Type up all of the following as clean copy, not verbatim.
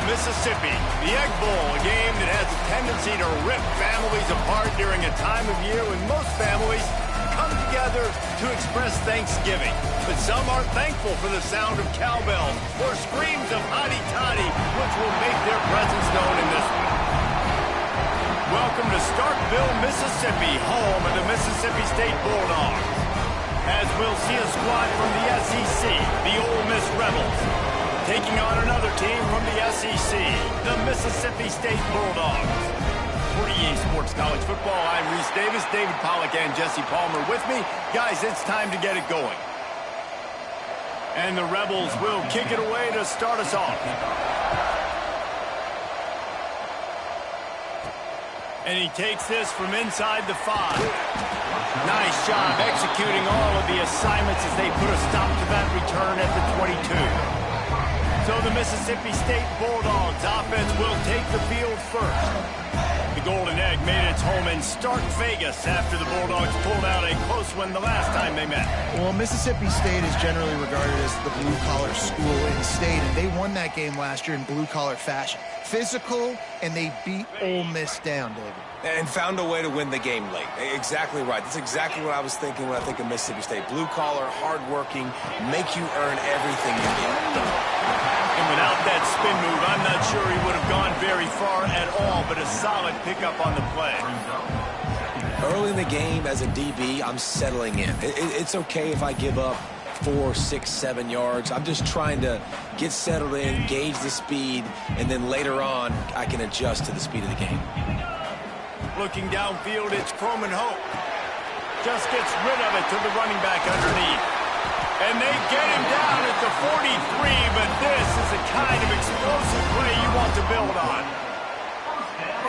Mississippi. The Egg Bowl, a game that has a tendency to rip families apart during a time of year when most families come together to express Thanksgiving. But some are thankful for the sound of cowbell or screams of hotty toddy, which will make their presence known in this one. Welcome to Starkville, Mississippi, home of the Mississippi State Bulldogs. As we'll see a squad from the SEC, the Ole Miss Rebels, taking on another team from the SEC, the Mississippi State Bulldogs. For EA Sports College Football, I'm Reese Davis, David Pollack, and Jesse Palmer with me. Guys, it's time to get it going. And the Rebels will kick it away to start us off. And he takes this from inside the 5. Nice job executing all of the assignments as they put a stop to that return at the 22. So the Mississippi State Bulldogs offense will take the field first. The Golden Egg made its home in Stark Vegas after the Bulldogs pulled out a close one the last time they met. Well, Mississippi State is generally regarded as the blue-collar school in state, and they won that game last year in blue-collar fashion. Physical, and they beat Ole Miss down, David. And found a way to win the game late. Exactly right. That's exactly what I was thinking when I think of Mississippi State. Blue-collar, hard-working, make you earn everything you get. And without that spin move, I'm not sure he would have gone very far at all, but a solid pickup on the play. Early in the game, as a DB, I'm settling in. It's okay if I give up 4, 6, 7 yards. I'm just trying to get settled in, gauge the speed, and then later on, I can adjust to the speed of the game. Looking downfield, it's Croman Hope. Just gets rid of it to the running back underneath. And they get him down at the 43, but this is the kind of explosive play you want to build on.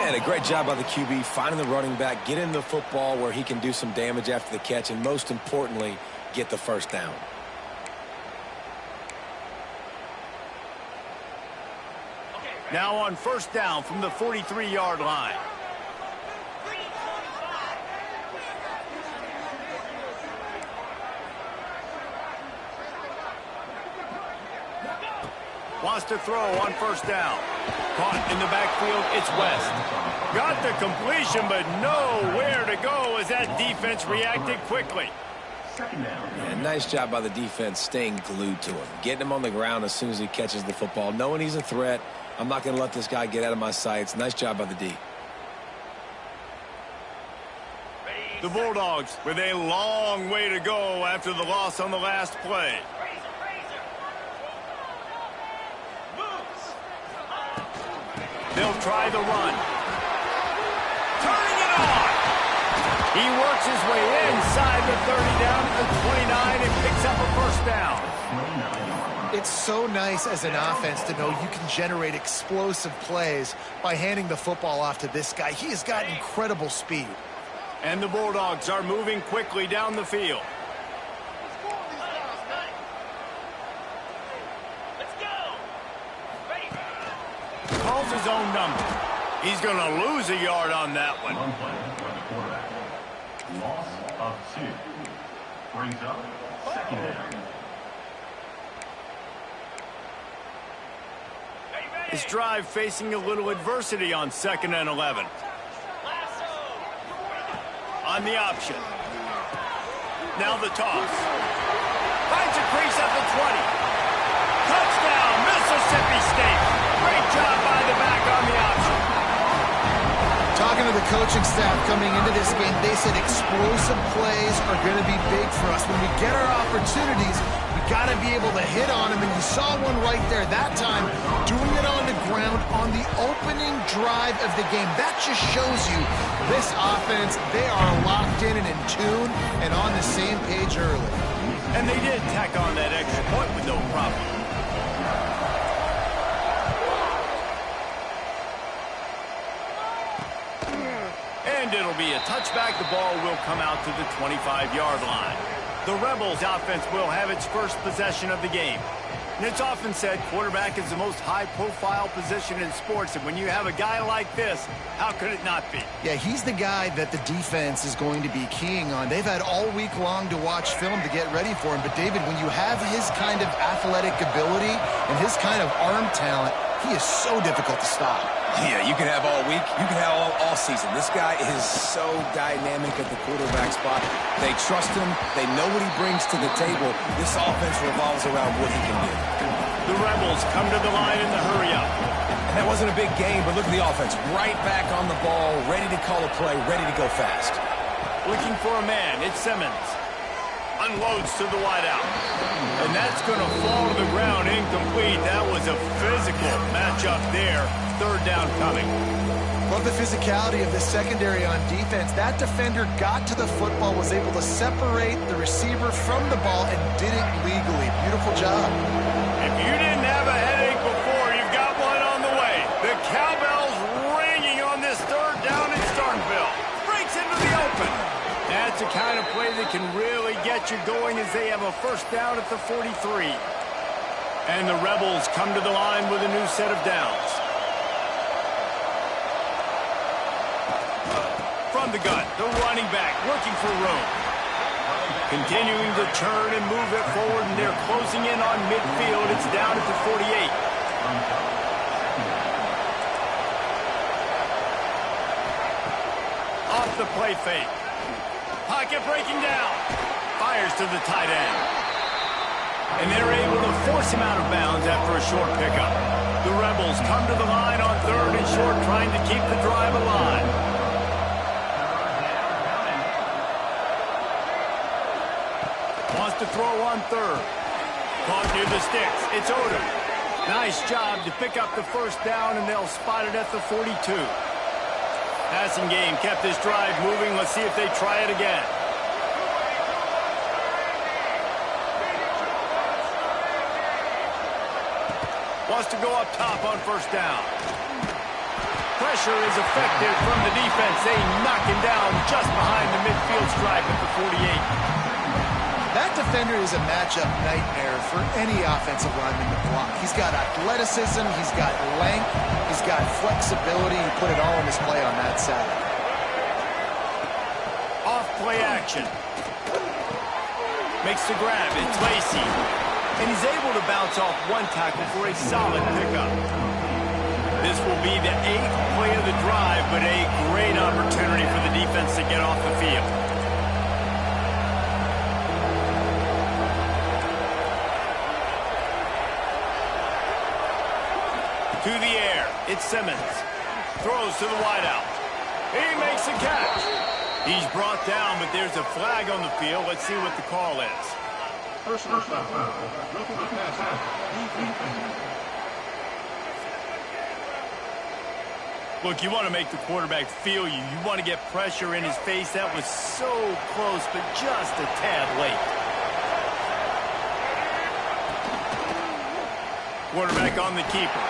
And a great job by the QB, finding the running back, getting the football where he can do some damage after the catch, and most importantly, get the first down. Now on first down from the 43-yard line. Wants to throw on first down. Caught in the backfield, it's West. Got the completion, but nowhere to go as that defense reacted quickly. Yeah, nice job by the defense staying glued to him. Getting him on the ground as soon as he catches the football. Knowing he's a threat, I'm not going to let this guy get out of my sights. Nice job by the D. The Bulldogs with a long way to go after the loss on the last play. They'll try the run. Turning it on. He works his way inside the 30 down to the 29 and picks up a first down. It's so nice as an offense to know you can generate explosive plays by handing the football off to this guy. He has got incredible speed. And the Bulldogs are moving quickly down the field. Calls his own number. He's going to lose a yard on that one. Loss of 2. Brings up second down. His drive facing a little adversity on 2nd and 11. On the option. Now the toss. Finds a crease at the 20. Touchdown, Mississippi State. Great job by the back on the option. Talking to the coaching staff coming into this game, they said explosive plays are going to be big for us. When we get our opportunities, we got to be able to hit on them, and you saw one right there that time, doing it on the ground on the opening drive of the game. That just shows you this offense, they are locked in and in tune and on the same page early. And they did tack on that extra point with no problem. And it'll be a touchback. The ball will come out to the 25-yard line. The Rebels offense will have its first possession of the game. And it's often said quarterback is the most high-profile position in sports. And when you have a guy like this, how could it not be? Yeah, he's the guy that the defense is going to be keying on. They've had all week long to watch film to get ready for him. But, David, when you have his kind of athletic ability and his kind of arm talent, He is so difficult to stop. Yeah, you can have all week. You can have all season. This guy is so dynamic at the quarterback spot. They trust him. They know what he brings to the table. This offense revolves around what he can do. The Rebels come to the line in the hurry-up. And that wasn't a big game, but look at the offense. Right back on the ball, ready to call a play, ready to go fast. Looking for a man. It's Simmons. Unloads to the wideout. And that's going to fall to the ground incomplete. That was a physical matchup there. Third down coming. Love the physicality of this secondary on defense. That defender got to the football, was able to separate the receiver from the ball, and did it legally. Beautiful job. If you didn't have a headache before, you've got one on the way. The cowbell's ringing on this third down in Starkville. Breaks into the open. That's the kind of play that can really get you going as they have a first down at the 43. And the Rebels come to the line with a new set of downs. From the gun, the running back looking for room. Continuing to turn and move it forward, and they're closing in on midfield. It's down at the 48. Off the play fake. Pocket breaking down. Fires to the tight end. And they're able to force him out of bounds after a short pickup. The Rebels come to the line on third and short, trying to keep the drive alive. Wants to throw on third. Caught near the sticks. It's Odom. Nice job to pick up the first down, and they'll spot it at the 42. Passing game kept this drive moving. Let's see if they try it again. Wants to go up top on first down. Pressure is effective from the defense. They knock him down just behind the midfield stripe at the 48. That defender is a matchup nightmare for any offensive lineman to block. He's got athleticism, he's got length, he's got flexibility. He put it all on display on that side. Off play action. Makes the grab. It's Lacey. And he's able to bounce off one tackle for a solid pickup. This will be the 8th play of the drive, but a great opportunity for the defense to get off the field. To the air, it's Simmons. Throws to the wideout. He makes a catch. He's brought down, but there's a flag on the field. Let's see what the call is. Personal foul. Look, you want to make the quarterback feel you. You want to get pressure in his face. That was so close, but just a tad late. Quarterback on the keeper.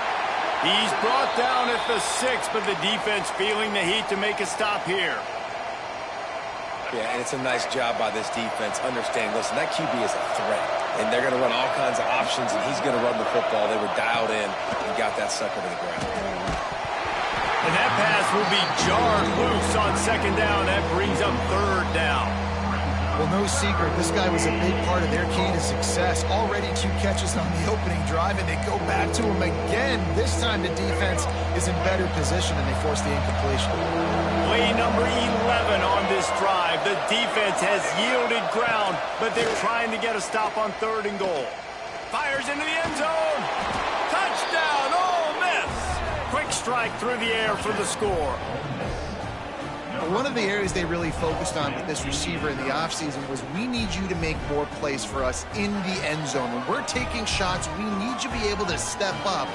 He's brought down at the 6, but the defense feeling the heat to make a stop here. Yeah, and it's a nice job by this defense understanding, listen, that QB is a threat, and they're going to run all kinds of options, and he's going to run the football. They were dialed in and got that sucker to the ground. And that pass will be jarred loose on second down. That brings up third down. Well, no secret, this guy was a big part of their key to success. Already 2 catches on the opening drive, and they go back to him again. This time the defense is in better position, and they force the incompletion. Play number 11 on this drive. The defense has yielded ground, but they're trying to get a stop on third and goal. Fires into the end zone. Touchdown, Ole Miss. Quick strike through the air for the score. One of the areas they really focused on with this receiver in the offseason was, we need you to make more plays for us in the end zone. When we're taking shots, we need you to be able to step up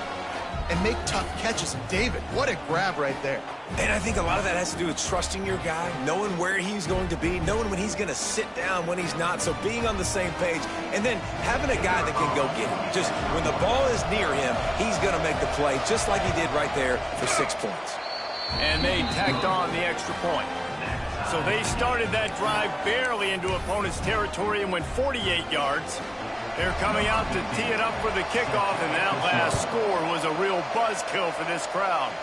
and make tough catches. And David, what a grab right there. And I think a lot of that has to do with trusting your guy, knowing where he's going to be, knowing when he's going to sit down, when he's not, so being on the same page, and then having a guy that can go get him. Just when the ball is near him, he's going to make the play, just like he did right there for 6 points. And they tacked on the extra point. So they started that drive barely into opponent's territory and went 48 yards. They're coming out to tee it up for the kickoff, and that last score was a real buzzkill for this crowd.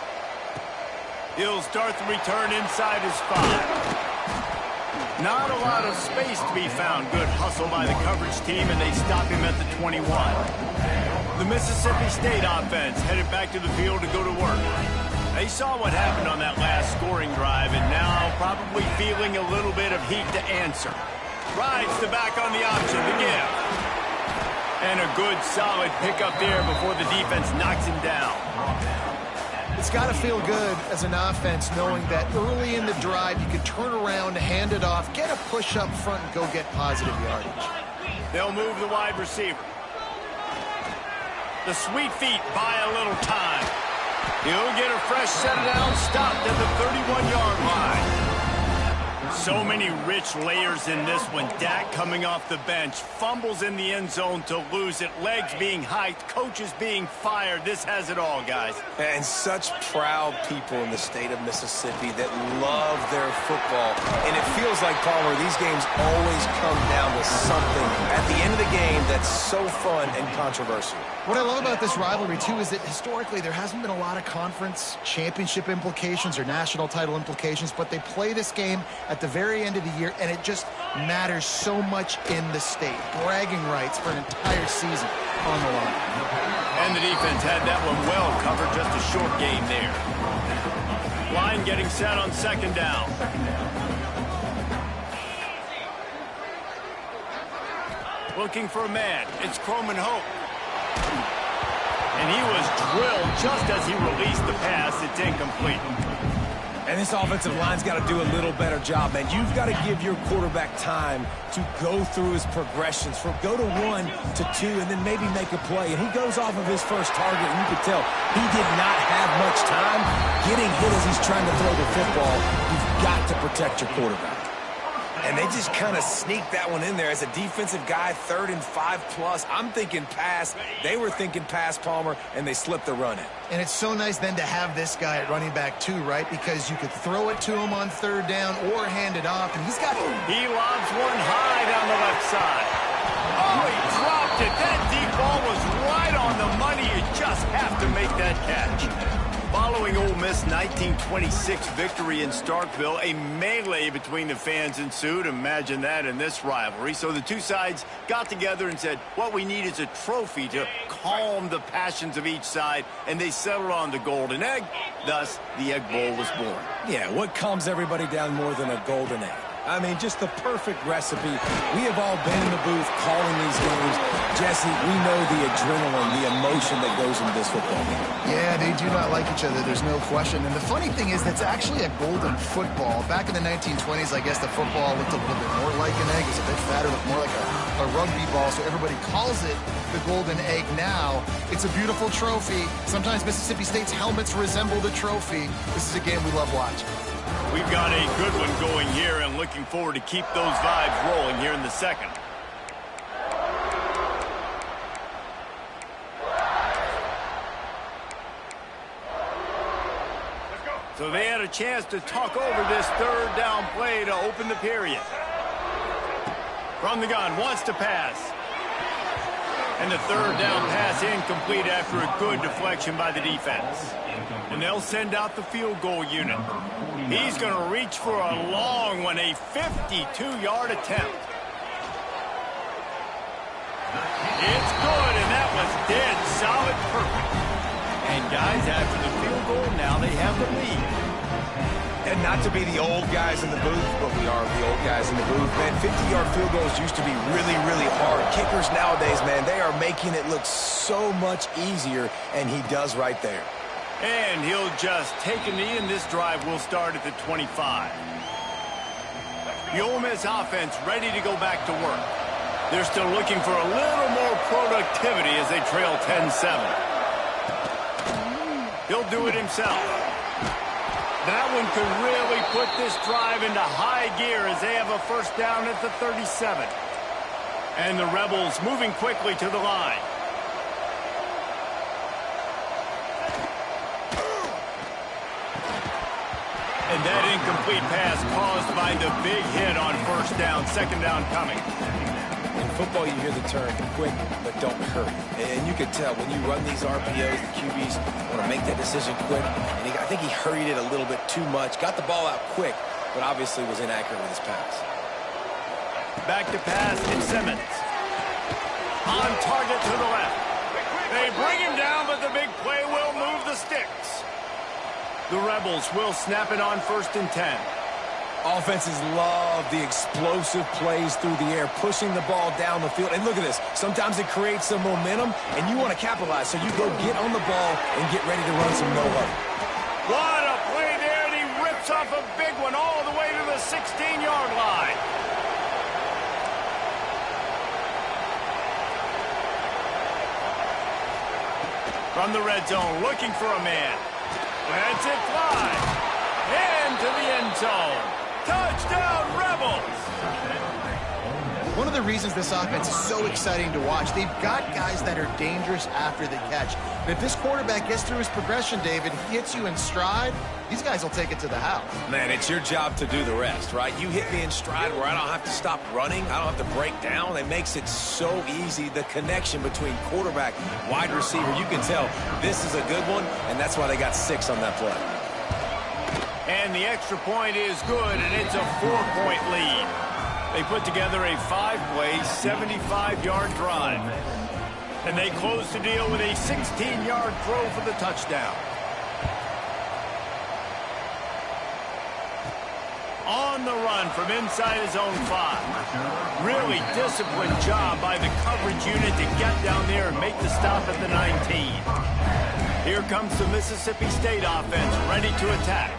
He'll start the return inside his 5. Not a lot of space to be found. Good hustle by the coverage team, and they stop him at the 21. The Mississippi State offense headed back to the field to go to work. They saw what happened on that last scoring drive and now probably feeling a little bit of heat to answer. Rides the back on the option to give. And a good, solid pickup there before the defense knocks him down. It's got to feel good as an offense knowing that early in the drive you can turn around, hand it off, get a push up front, and go get positive yardage. They'll move the wide receiver. The sweet feet buy a little time. He'll get a fresh set down, stopped at the 31-yard line. So many rich layers in this one. Dak coming off the bench, fumbles in the end zone to lose it, legs being hiked, coaches being fired. This has it all, guys. And such proud people in the state of Mississippi that love their football. And it feels like, Palmer, these games always come down to something at the end of the game that's so fun and controversial. What I love about this rivalry, too, is that historically there hasn't been a lot of conference championship implications or national title implications, but they play this game at the very end of the year, and it just matters so much in the state. Bragging rights for an entire season on the line. And the defense had that one well covered, just a short gain there. Line getting set on second down. Looking for a man. It's Croman Hope. And he was drilled just as he released the pass. It's incomplete. And this offensive line's got to do a little better job, man. You've got to give your quarterback time to go through his progressions from go to 1 to 2 and then maybe make a play. And he goes off of his first target, and you can tell he did not have much time getting hit as he's trying to throw the football. You've got to protect your quarterback. And they just kind of sneaked that one in there as a defensive guy, 3rd and 5+. I'm thinking pass. They were thinking pass, Palmer, and they slipped the run in. And it's so nice then to have this guy at running back too, right? Because you could throw it to him on 3rd down or hand it off, and he's got... He lobs one high down the left side. Oh, he dropped it. That deep ball was right on the money. You just have to make that catch. Following Ole Miss' 1926 victory in Starkville, a melee between the fans ensued. Imagine that in this rivalry. So the two sides got together and said, what we need is a trophy to calm the passions of each side, and they settled on the golden egg. Thus, the Egg Bowl was born. Yeah, what calms everybody down more than a golden egg? I mean, just the perfect recipe. We have all been in the booth calling these games. Jesse, we know the adrenaline, the emotion that goes into this football game. Yeah, they do not like each other. There's no question. And the funny thing is, that's actually a golden football. Back in the 1920s, I guess the football looked a little bit more like an egg. It was a bit fatter, looked more like a rugby ball. So everybody calls it the golden egg now. It's a beautiful trophy. Sometimes Mississippi State's helmets resemble the trophy. This is a game we love watching. We've got a good one going here, and looking forward to keep those vibes rolling here in the second. So they had a chance to talk over this 3rd down play to open the period. From the gun, wants to pass. And the 3rd down pass incomplete after a good deflection by the defense. And they'll send out the field goal unit. He's going to reach for a long one, a 52-yard attempt. It's good, and that was dead solid, perfect. And guys, after the field goal, now they have the lead. And not to be the old guys in the booth, but we are the old guys in the booth, man. 50-yard field goals used to be really, really hard. Kickers nowadays, man, they are making it look so much easier, and he does right there. And he'll just take a knee, and this drive will start at the 25. The Ole Miss offense ready to go back to work. They're still looking for a little more productivity as they trail 10-7. He'll do it himself. That one could really put this drive into high gear as they have a first down at the 37. And the Rebels moving quickly to the line. And that incomplete pass caused by the big hit on first down, second down coming. In football, you hear the term quick, but don't hurry. And you can tell when you run these RPOs, the QBs want to make that decision quick. And I think he hurried it a little bit too much. Got the ball out quick, but obviously was inaccurate with his pass. Back to pass, it's Simmons. On target to the left. They bring him down, but the big play will move the sticks. The Rebels will snap it on 1st and 10. Offenses love the explosive plays through the air, pushing the ball down the field. And look at this. Sometimes it creates some momentum, and you want to capitalize. So you go get on the ball and get ready to run some no-huddle. What a play there, and he rips off a big one all the way to the 16-yard line. From the red zone, looking for a man. Lets it fly. Into the end zone. Touchdown, Rebels! One of the reasons this offense is so exciting to watch, they've got guys that are dangerous after the catch. But if this quarterback gets through his progression, David, he hits you in stride, these guys will take it to the house. Man, it's your job to do the rest, right? You hit me in stride where I don't have to stop running. I don't have to break down. It makes it so easy, the connection between quarterback, wide receiver. You can tell this is a good one, and that's why they got 6 on that play. And the extra point is good, and it's a 4-point lead. They put together a 5-play, 75-yard drive. And they close the deal with a 16-yard throw for the touchdown. On the run from inside his own 5. Really disciplined job by the coverage unit to get down there and make the stop at the 19. Here comes the Mississippi State offense ready to attack.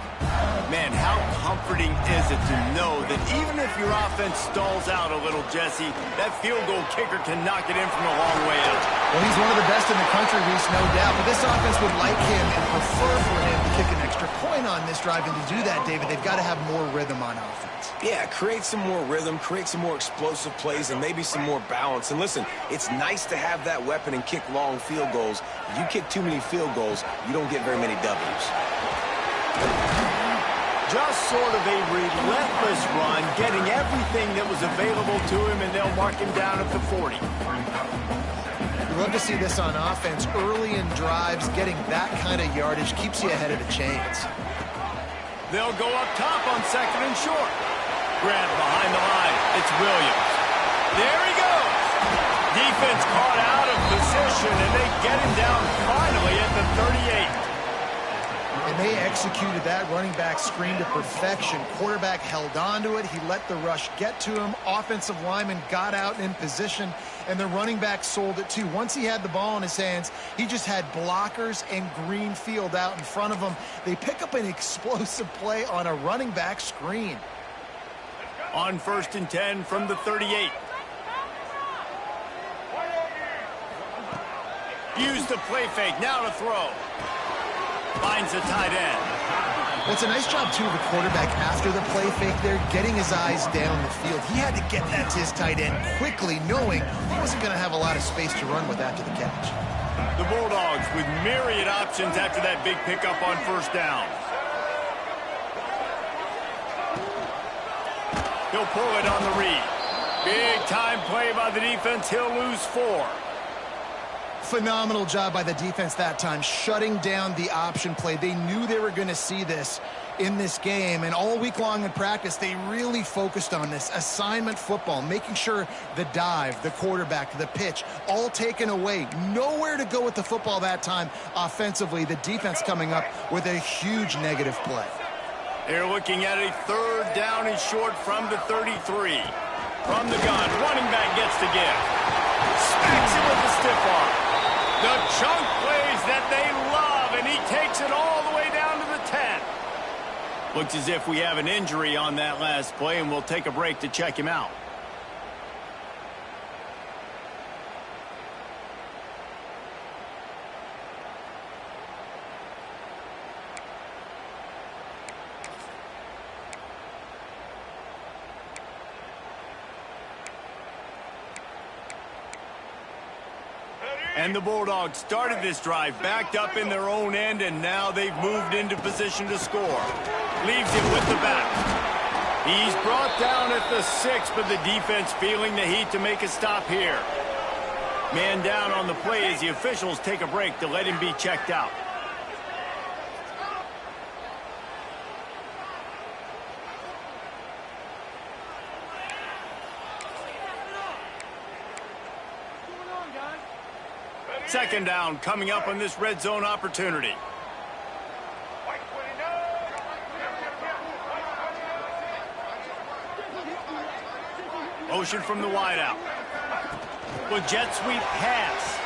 Man, how comforting is it to know that even if your offense stalls out a little, Jesse, that field goal kicker can knock it in from a long way out. Well, he's one of the best in the country, Reese, no doubt. But this offense would like him and prefer for him to kick an extra point on this drive. And to do that, David, they've got to have more rhythm on offense. Yeah, create some more rhythm, create some more explosive plays, and maybe some more balance. And listen, it's nice to have that weapon and kick long field goals. If you kick too many field goals, you don't get very many W's. Just sort of a relentless run, getting everything that was available to him, and they'll mark him down at the 40. We love to see this on offense. Early in drives, getting that kind of yardage keeps you ahead of the chains. They'll go up top on 2nd and short. Grant behind the line. It's Williams. There he goes. Defense caught out of position, and they get him down finally at the 38. And they executed that running back screen to perfection. Quarterback held on to it. He let the rush get to him. Offensive lineman got out in position, and the running back sold it too. Once he had the ball in his hands, he just had blockers and green field out in front of him. They pick up an explosive play on a running back screen. On 1st and 10 from the 38. Use the play fake. Now to throw. Finds the tight end. Well, it's a nice job, too, of the quarterback after the play fake there, getting his eyes down the field. He had to get that to his tight end quickly, knowing he wasn't going to have a lot of space to run with after the catch. The Bulldogs with myriad options after that big pickup on 1st down. He'll pull it on the read. Big time play by the defense. He'll lose 4. Phenomenal job by the defense that time, shutting down the option play. They knew they were going to see this in this game, and all week long in practice, they really focused on this assignment football, making sure the dive, the quarterback, the pitch, all taken away. Nowhere to go with the football that time offensively. The defense coming up with a huge negative play. They're looking at a 3rd down and short from the 33. From the gun, running back gets the give. Smacks it with the stiff arm. The chunk plays that they love, and he takes it all the way down to the 10. Looks as if we have an injury on that last play, and we'll take a break to check him out. And the Bulldogs started this drive backed up in their own end, and now they've moved into position to score. Leaves it with the back. He's brought down at the 6, but the defense feeling the heat to make a stop here. Man down on the play as the officials take a break to let him be checked out. Second down coming up on this red zone opportunity. Motion from the wideout. With jet sweep pass.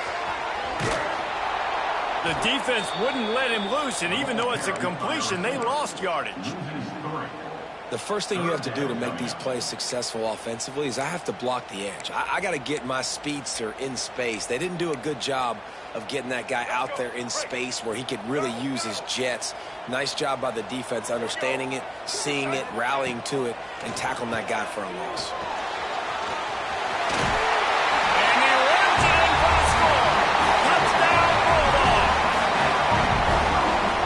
The defense wouldn't let him loose, and even though it's a completion, they lost yardage. The first thing you have to do to make these plays successful offensively is I have to block the edge. I got to get my speedster in space. They didn't do a good job of getting that guy out there in space where he could really use his jets. Nice job by the defense understanding it, seeing it, rallying to it, and tackling that guy for a loss. And he runs it in for the score. Touchdown, Bulldog.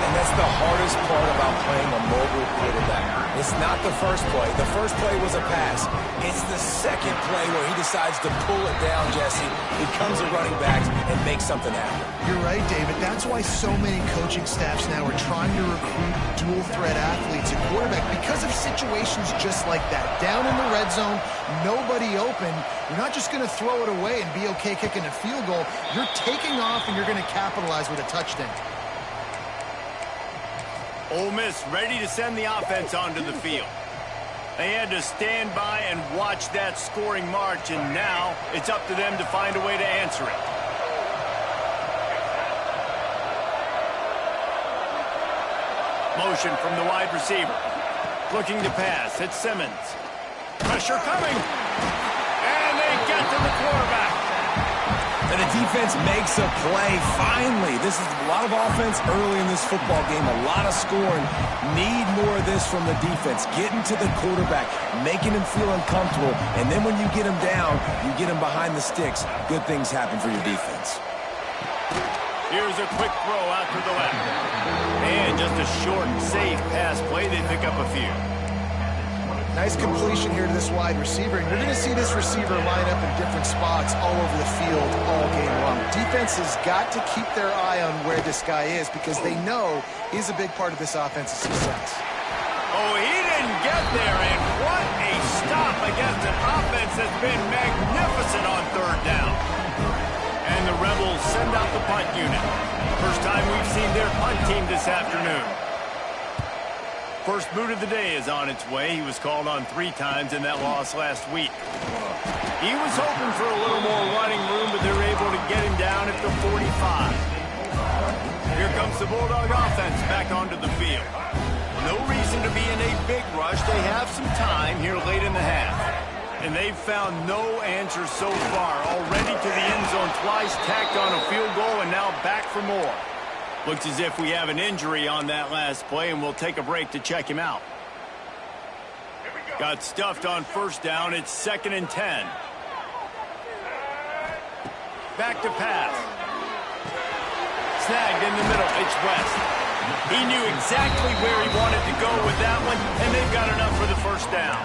And that's the hardest part about playing a mobile quarterback. It's not the first play. The first play was a pass. It's the second play where he decides to pull it down, Jesse, becomes a running back, and makes something happen. You're right, David. That's why so many coaching staffs now are trying to recruit dual-threat athletes at quarterback because of situations just like that. Down in the red zone, nobody open. You're not just going to throw it away and be okay kicking a field goal. You're taking off, and you're going to capitalize with a touchdown. Ole Miss ready to send the offense onto the field. They had to stand by and watch that scoring march, and now it's up to them to find a way to answer it. Motion from the wide receiver. Looking to pass. It's Simmons. Pressure coming. And they get to the quarterback. And the defense makes a play, finally. This is a lot of offense early in this football game, a lot of scoring. Need more of this from the defense. Getting to the quarterback, making him feel uncomfortable, and then when you get him down, you get him behind the sticks. Good things happen for your defense. Here's a quick throw out to the left. And just a short, safe pass play. They pick up a few. Nice completion here to this wide receiver, and you're going to see this receiver line up in different spots all over the field all game long. Defense has got to keep their eye on where this guy is because they know he's a big part of this offense's success. Oh, he didn't get there, and what a stop against an offense that's been magnificent on third down. And the Rebels send out the punt unit. First time we've seen their punt team this afternoon. First boot of the day is on its way. He was called on 3 times in that loss last week. He was hoping for a little more running room, but they're able to get him down at the 45. Here comes the Bulldog offense back onto the field. No reason to be in a big rush. They have some time here late in the half. And they've found no answer so far. Already to the end zone twice, tacked on a field goal, and now back for more. Looks as if we have an injury on that last play, and we'll take a break to check him out. Got stuffed on first down. It's 2nd and 10. Back to pass. Snagged in the middle. It's West. He knew exactly where he wanted to go with that one, and they've got enough for the first down.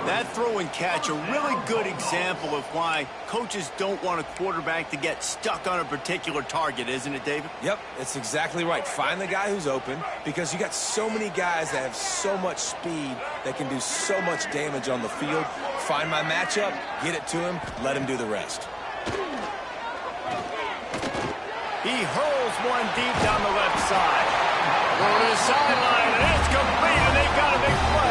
That throw and catch, a really good example of why coaches don't want a quarterback to get stuck on a particular target, isn't it, David? Yep, it's exactly right. Find the guy who's open because you got so many guys that have so much speed that can do so much damage on the field. Find my matchup, get it to him, let him do the rest. He hurls one deep down the left side. Going to the sideline, and it's complete, and they've got a big play.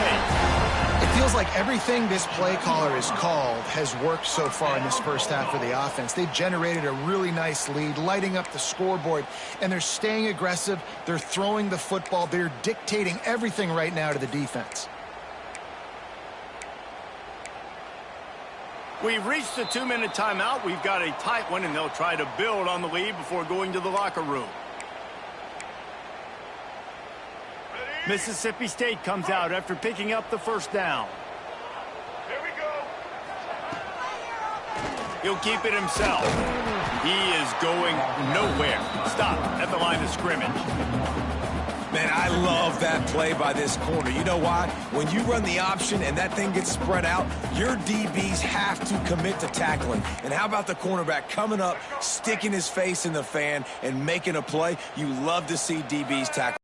It feels like everything this play caller has called has worked so far in this first half for the offense. They've generated a really nice lead, lighting up the scoreboard, and they're staying aggressive. They're throwing the football. They're dictating everything right now to the defense. We've reached the 2-minute timeout. We've got a tight one, and they'll try to build on the lead before going to the locker room. Mississippi State comes out after picking up the first down. Here we go. He'll keep it himself. He is going nowhere. Stop at the line of scrimmage. Man, I love that play by this corner. You know why? When you run the option and that thing gets spread out, your DBs have to commit to tackling. And how about the cornerback coming up, sticking his face in the fan, and making a play? You love to see DBs tackle.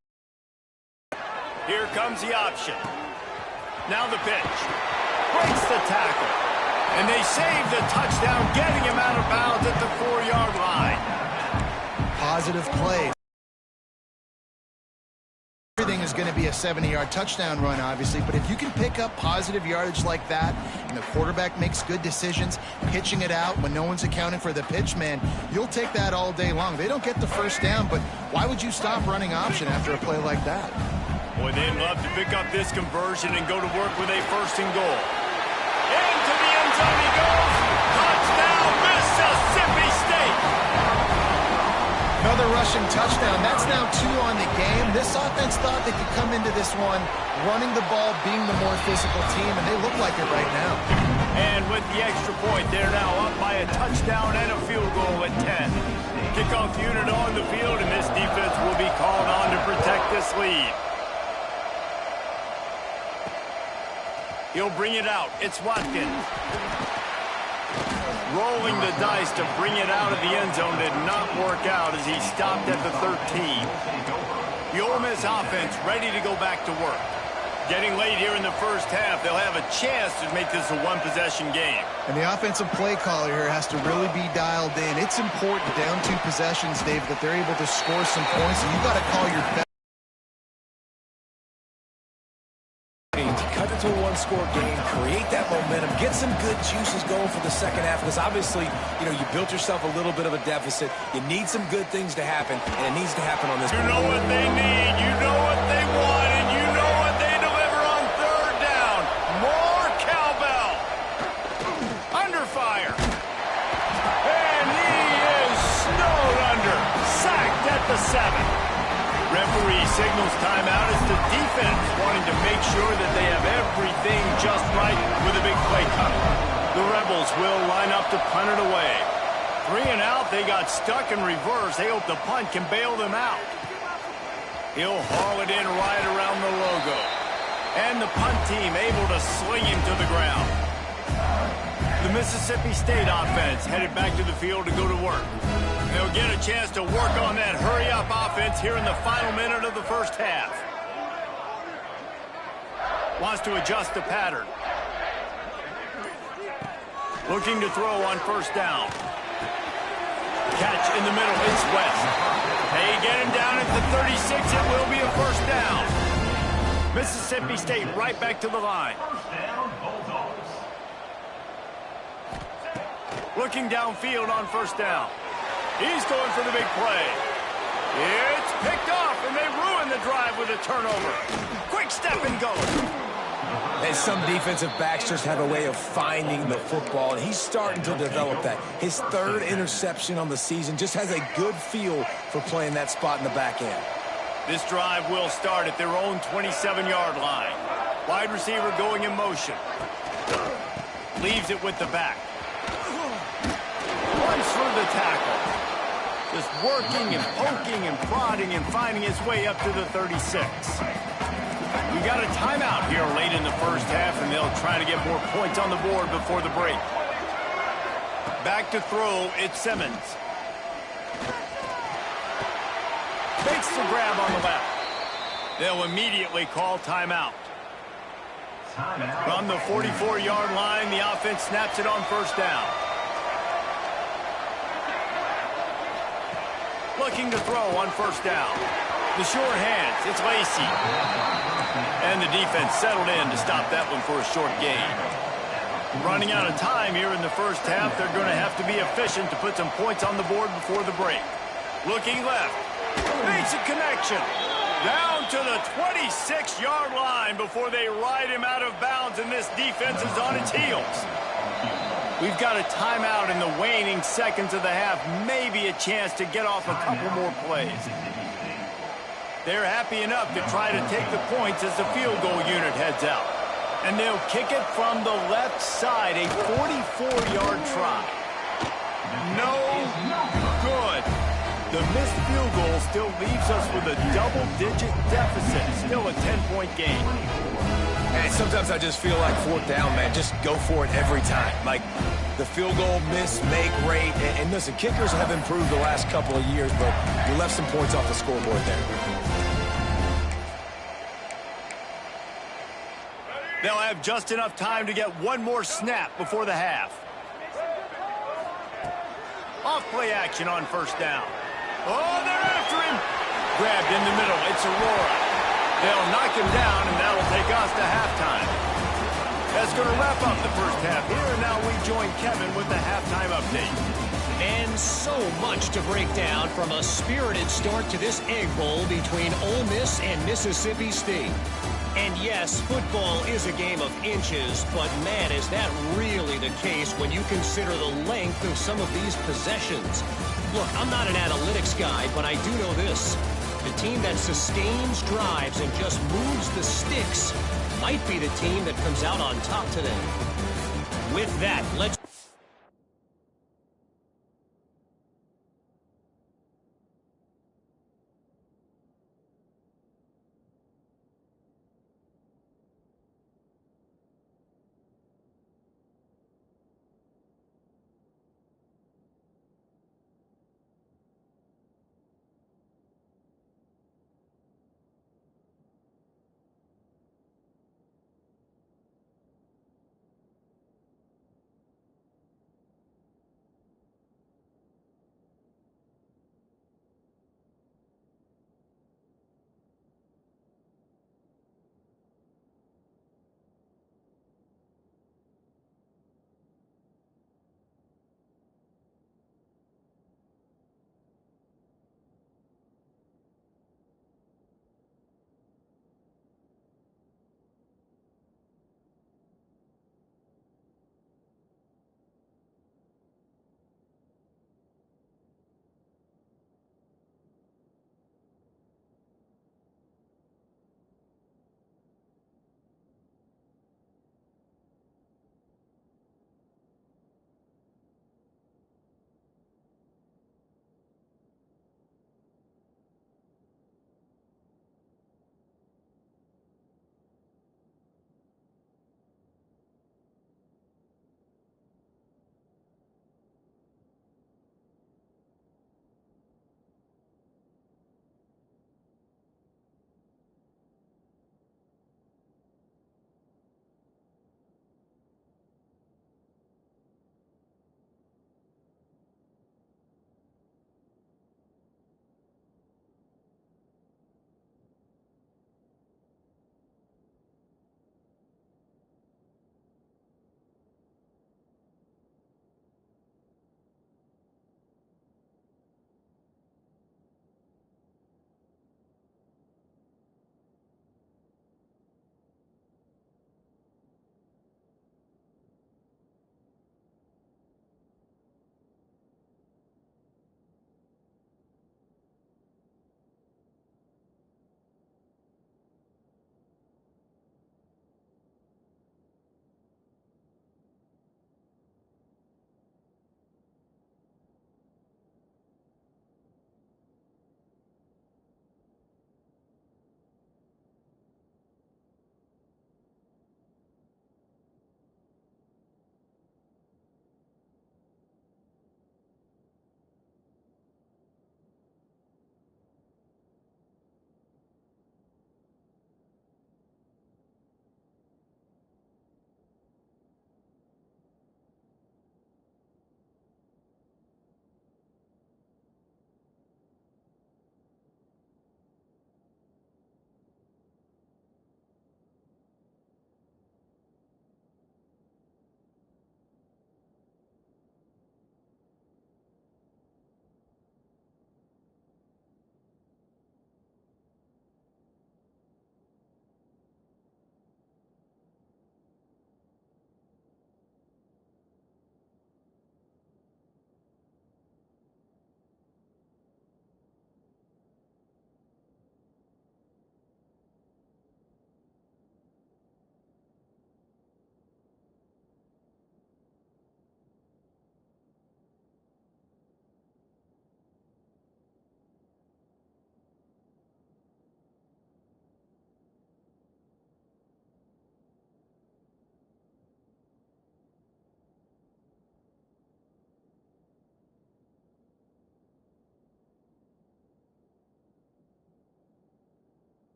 Here comes the option. Now the pitch. Breaks the tackle. And they save the touchdown, getting him out of bounds at the 4-yard line. positive play. Everything is going to be a 70-yard touchdown run, obviously, but if you can pick up positive yardage like that and the quarterback makes good decisions, pitching it out when no one's accounting for the pitch, man, you'll take that all day long. They don't get the first down, but why would you stop running option after a play like that? Boy, they'd love to pick up this conversion and go to work with a first and goal. Into the end zone he goes. Touchdown, Mississippi State. Another rushing touchdown. That's now 2 on the game. This offense thought they could come into this one running the ball, being the more physical team, and they look like it right now. And with the extra point, they're now up by a touchdown and a field goal at 10. Kickoff unit on the field, and this defense will be called on to protect this lead. He'll bring it out. It's Watkins. Rolling the dice to bring it out of the end zone did not work out as he stopped at the 13. The Ole Miss offense ready to go back to work. Getting late here in the first half, they'll have a chance to make this a one-possession game. And the offensive play caller here has to really be dialed in. It's important down 2 possessions, Dave, that they're able to score some points, and you got to call your best. Cut it to a one-score game, create that momentum, get some good juices going for the second half, because obviously, you know, you built yourself a little bit of a deficit. You need some good things to happen, and it needs to happen on this. You know what they need, you know what they want, and you know what they deliver on third down. More cowbell. Under fire. And he is snowed under. Sacked at the 7. Referee signals timeout as the defense wanting to make sure that they have everything just right with a big play coming. The Rebels will line up to punt it away. 3 and out, they got stuck in reverse. They hope the punt can bail them out. He'll haul it in right around the logo. And the punt team able to sling him to the ground. The Mississippi State offense headed back to the field to go to work. They'll get a chance to work on that hurry-up offense here in the final minute of the first half. Wants to adjust the pattern. Looking to throw on first down. Catch in the middle. It's West. They get him down at the 36. It will be a first down. Mississippi State right back to the line. Looking downfield on first down. He's going for the big play. It's picked off, and they ruin the drive with a turnover. Quick step and go. And some defensive backs just have a way of finding the football, and he's starting to develop that. His 3rd interception on the season, just has a good feel for playing that spot in the back end. This drive will start at their own 27-yard line. Wide receiver going in motion. Leaves it with the back. Runs through the tackle. Just working and poking and prodding and finding his way up to the 36. We got a timeout here late in the first half, and they'll try to get more points on the board before the break. Back to throw, it's Simmons. Makes the grab on the left. They'll immediately call timeout. From the 44-yard line, the offense snaps it on first down. Looking to throw on first down. The short hands, it's Lacey. And the defense settled in to stop that one for a short gain. Running out of time here in the first half, they're going to have to be efficient to put some points on the board before the break. Looking left. Makes a connection. Down to the 26-yard line before they ride him out of bounds, and this defense is on its heels. We've got a timeout in the waning seconds of the half. Maybe a chance to get off a couple more plays. They're happy enough to try to take the points as the field goal unit heads out. And they'll kick it from the left side, a 44-yard try. No good. The missed field goal still leaves us with a double-digit deficit. Still a 10-point game. And sometimes I just feel like 4th down, man, just go for it every time. Like the field goal miss, make rate. And listen, kickers have improved the last couple of years, but you left some points off the scoreboard there. They'll have just enough time to get one more snap before the half. Off play action on first down. Oh, they're after him. Grabbed in the middle. It's Aurora. They'll knock him down, and that'll take us to halftime. That's going to wrap up the first half here, and now we join Kevin with the halftime update. And so much to break down from a spirited start to this Egg Bowl between Ole Miss and Mississippi State. And yes, football is a game of inches, but man, is that really the case when you consider the length of some of these possessions. Look, I'm not an analytics guy, but I do know this. The team that sustains drives and just moves the sticks might be the team that comes out on top today. With that, let's...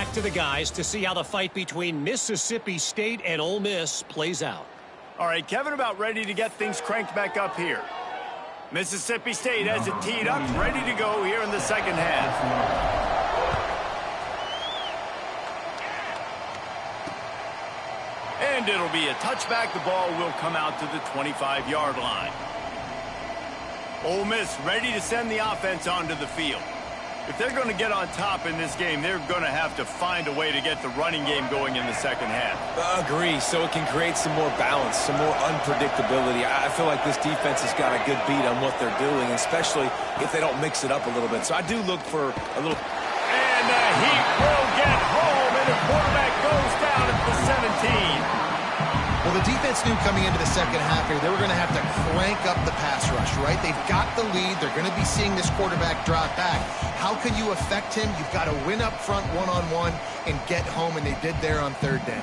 back to the guys to see how the fight between Mississippi State and Ole Miss plays out. All right, Kevin, about ready to get things cranked back up here. Mississippi State has it teed up, ready to go here in the second half. And it'll be a touchback. The ball will come out to the 25-yard line. Ole Miss ready to send the offense onto the field. If they're going to get on top in this game, they're going to have to find a way to get the running game going in the second half. Agree, so it can create some more balance, some more unpredictability. I feel like this defense has got a good beat on what they're doing, especially if they don't mix it up a little bit. So I do look for a little... And the Heat will get home, and the quarterback goes down at the 17. Well, the defense knew coming into the second half here they were going to have to crank up the pass rush, right? They've got the lead. They're going to be seeing this quarterback drop back. How can you affect him? You've got to win up front one-on-one and get home, and they did there on third down.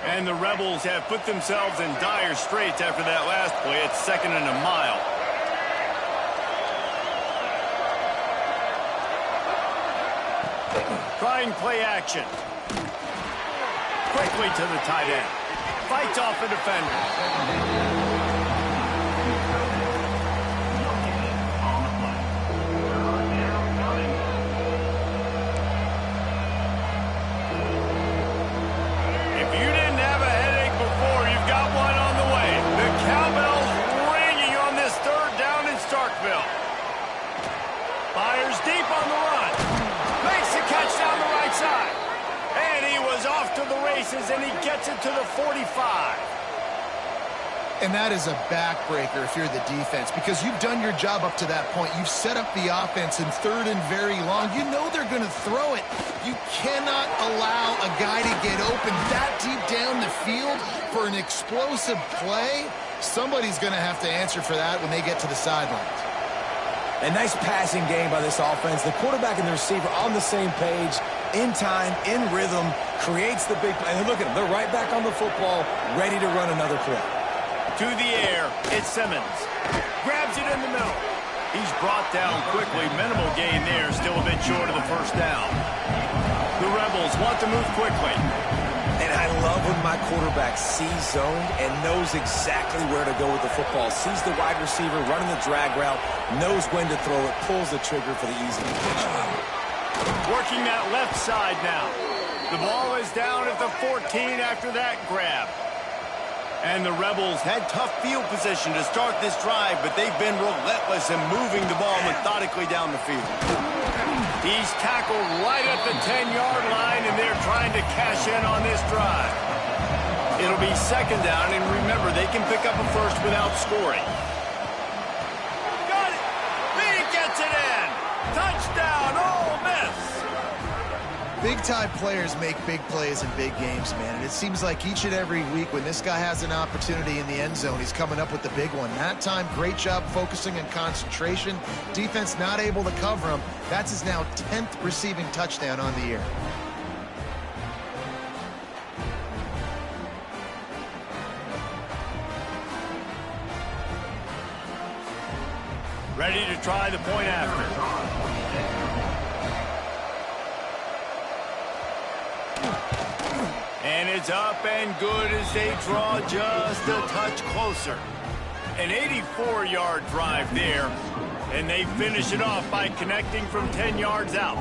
And the Rebels have put themselves in dire straits after that last play. It's 2nd and a mile. Trying play action. Quickly to the tight end. Fights off a defender. Fires deep on the run. Makes the catch down the right side. And he was off to the races, and he gets it to the 45. And that is a backbreaker if you're the defense, because you've done your job up to that point. You've set up the offense in third and very long. You know they're going to throw it. You cannot allow a guy to get open that deep down the field for an explosive play. Somebody's going to have to answer for that when they get to the sidelines. A nice passing game by this offense. The quarterback and the receiver on the same page, in time, in rhythm, creates the big play. And look at them. They're right back on the football, ready to run another play. To the air, it's Simmons. Grabs it in the middle. He's brought down quickly. Minimal gain there, still a bit short of the first down. The Rebels want to move quickly. And I love when my quarterback sees zone and knows exactly where to go with the football. Sees the wide receiver running the drag route, knows when to throw it, pulls the trigger for the easy completion. Working that left side now. The ball is down at the 14 after that grab. And the Rebels had tough field position to start this drive, but they've been relentless in moving the ball methodically down the field. He's tackled right at the 10-yard line, and they're trying to cash in on this drive. It'll be 2nd down, and remember, they can pick up a first without scoring. Got it! He gets it in! Touchdown, Ole Miss! Big-time players make big plays in big games, man. And it seems like each and every week when this guy has an opportunity in the end zone, he's coming up with the big one. That time, great job focusing and concentration. Defense not able to cover him. That's his now 10th receiving touchdown on the year. Ready to try the point after. And it's up and good as they draw just a touch closer. An 84-yard drive there, and they finish it off by connecting from 10 yards out.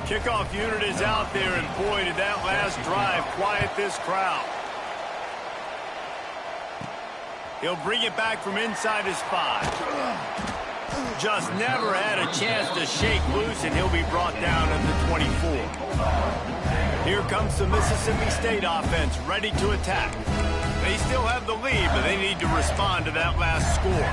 Kickoff unit is out there, and boy, did that last drive quiet this crowd. He'll bring it back from inside his 5. Just never had a chance to shake loose, and he'll be brought down at the 24. Here comes the Mississippi State offense, ready to attack. They still have the lead, but they need to respond to that last score.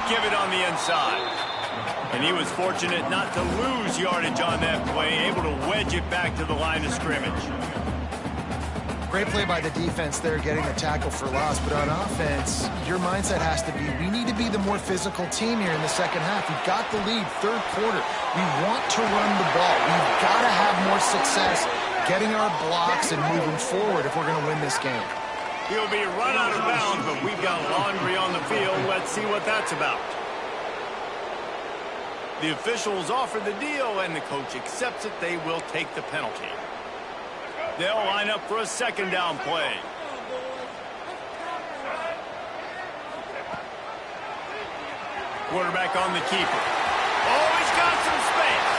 give it on the inside. And he was fortunate not to lose yardage on that play, able to wedge it back to the line of scrimmage. Great play by the defense there, getting the tackle for loss. But on offense, your mindset has to be, we need to be the more physical team here in the second half. We've got the lead, third quarter. We want to run the ball. We've got to have more success getting our blocks and moving forward if we're going to win this game. He'll be run out of bounds, but we've got laundry on the field. Let's see what that's about. The officials offer the deal, and the coach accepts it. They will take the penalty. They'll line up for a second down play. Quarterback on the keeper. Oh, he's got some space.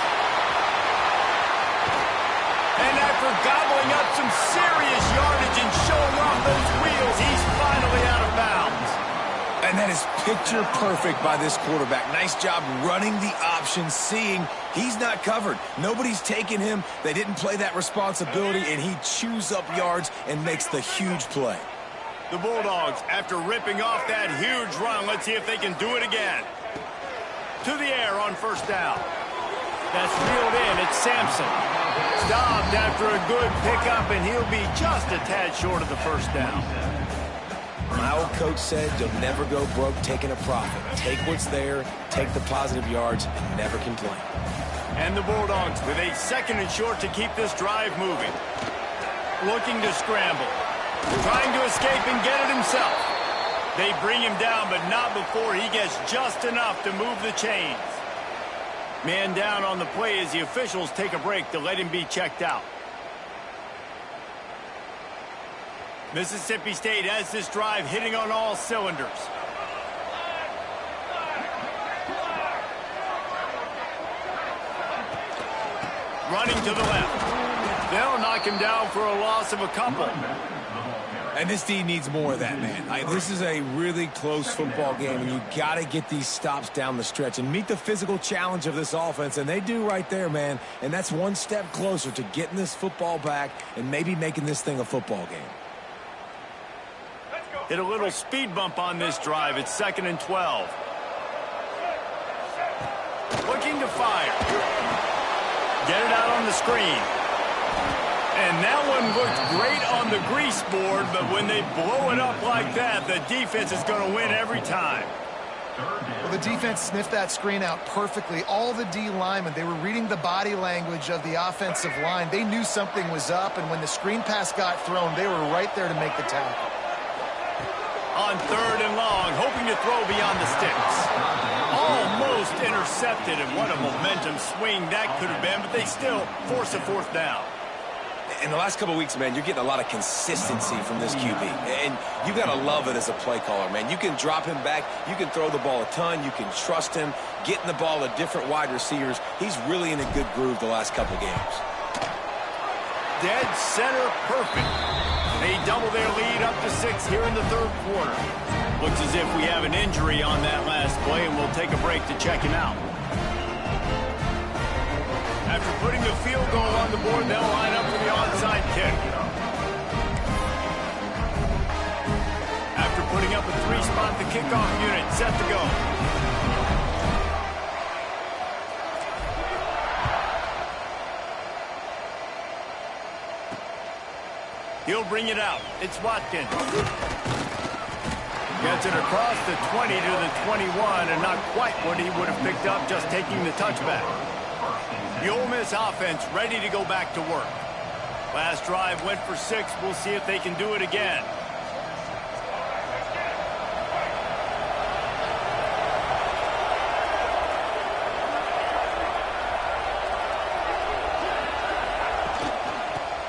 And after gobbling up some serious yardage and showing off those wheels, he's finally out of bounds. And that is picture perfect by this quarterback. Nice job running the option, seeing he's not covered. Nobody's taking him. They didn't play that responsibility, and he chews up yards and makes the huge play. The Bulldogs, after ripping off that huge run, let's see if they can do it again. To the air on first down. That's reeled in. It's Sampson. Stopped after a good pickup, and he'll be just a tad short of the first down. My old coach said you'll never go broke taking a profit. Take what's there, take the positive yards, and never complain. And the Bulldogs with a second and short to keep this drive moving. Looking to scramble. Trying to escape and get it himself. They bring him down, but not before he gets just enough to move the chains. Man down on the play as the officials take a break to let him be checked out. Mississippi State has this drive hitting on all cylinders. Running to the left. They'll knock him down for a loss of a couple. And this D needs more of that, man. This is a really close football game, and you got to get these stops down the stretch and meet the physical challenge of this offense, and they do right there, man. And that's one step closer to getting this football back and maybe making this thing a football game. Hit a little speed bump on this drive. It's 2nd and 12. Looking to fire. Get it out on the screen. And that one looked great on the grease board, but when they blow it up like that, the defense is going to win every time. Well, the defense sniffed that screen out perfectly. All the D linemen, they were reading the body language of the offensive line. They knew something was up, and when the screen pass got thrown, they were right there to make the tackle. On 3rd and long, hoping to throw beyond the sticks. Almost intercepted, and what a momentum swing that could have been, but they still force a 4th down. In the last couple of weeks, man, you're getting a lot of consistency from this QB. And you got to love it as a play caller, man. You can drop him back. You can throw the ball a ton. You can trust him. Getting the ball to different wide receivers. He's really in a good groove the last couple of games. Dead center perfect. They double their lead up to 6 here in the 3rd quarter. Looks as if we have an injury on that last play, and we'll take a break to check him out. After putting the field goal on the board, they'll line up for the onside kick. After putting up a 3-spot, the kickoff unit set to go. He'll bring it out. It's Watkins. Gets it across the 20 to the 21, and not quite what he would have picked up just taking the touchback. The Ole Miss offense ready to go back to work. Last drive went for 6. We'll see if they can do it again.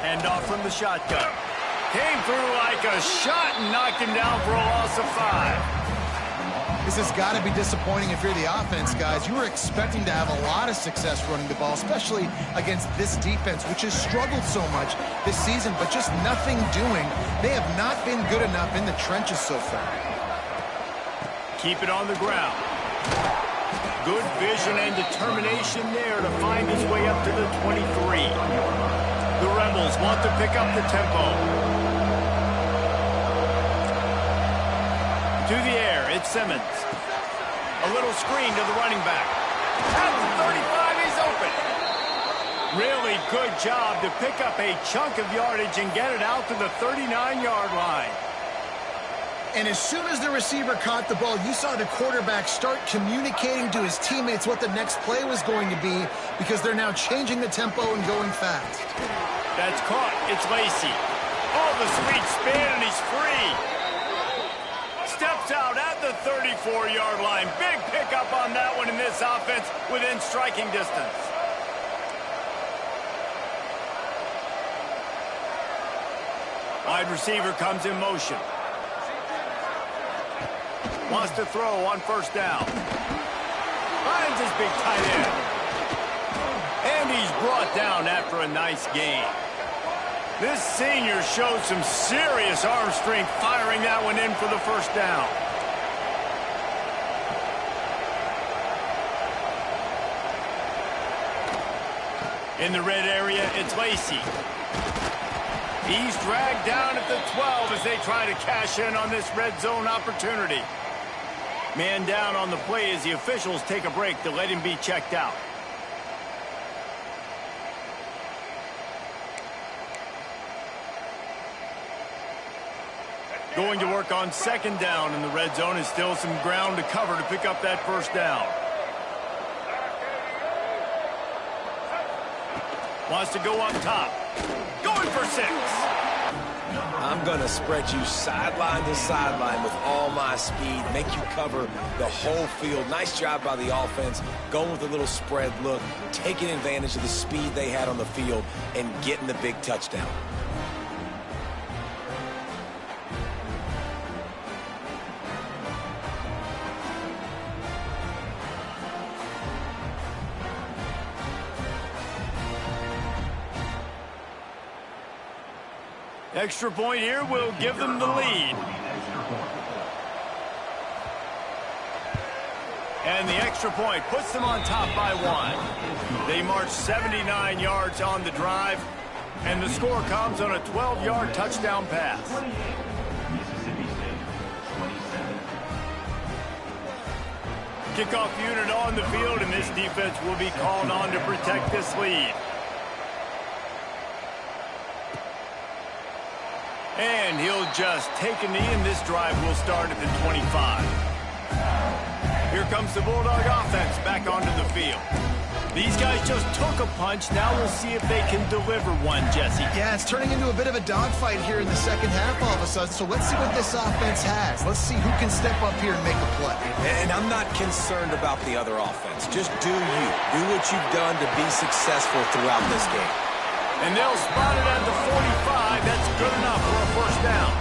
Handoff from the shotgun. Came through like a shot and knocked him down for a loss of 5. This has got to be disappointing if you're the offense, guys. You were expecting to have a lot of success running the ball, especially against this defense, which has struggled so much this season, but just nothing doing. They have not been good enough in the trenches so far. Keep it on the ground. Good vision and determination there to find his way up to the 23. The Rebels want to pick up the tempo. To the air, it's Simmons. A little screen to the running back. At the 35, he's open. Really good job to pick up a chunk of yardage and get it out to the 39-yard line. And as soon as the receiver caught the ball, you saw the quarterback start communicating to his teammates what the next play was going to be because they're now changing the tempo and going fast. That's caught. It's Lacey. Oh, the sweet spin, and he's free. Steps out at the 34-yard line. Big pickup on that one in this offense within striking distance. Wide receiver comes in motion. Wants to throw on first down. Finds his big tight end. And he's brought down after a nice gain. This senior showed some serious arm strength firing that one in for the first down. In the red area, it's Lacey. He's dragged down at the 12 as they try to cash in on this red zone opportunity. Man down on the play as the officials take a break to let him be checked out. Going to work on second down in the red zone is still some ground to cover to pick up that first down. Wants to go up top. Going for 6. I'm going to spread you sideline to sideline with all my speed, make you cover the whole field. Nice job by the offense, going with a little spread look, taking advantage of the speed they had on the field, and getting the big touchdown. Extra point here will give them the lead. And the extra point puts them on top by 1. They march 79 yards on the drive, and the score comes on a 12-yard touchdown pass. Kickoff unit on the field, and this defense will be called on to protect this lead. And he'll just take a knee, and this drive will start at the 25. Here comes the Bulldog offense back onto the field. These guys just took a punch. Now we'll see if they can deliver one, Jesse. Yeah, it's turning into a bit of a dogfight here in the second half all of a sudden. So let's see what this offense has. Let's see who can step up here and make a play. And I'm not concerned about the other offense. Just do you. Do what you've done to be successful throughout this game. And they'll spot it at the 45. That's good enough for a first down.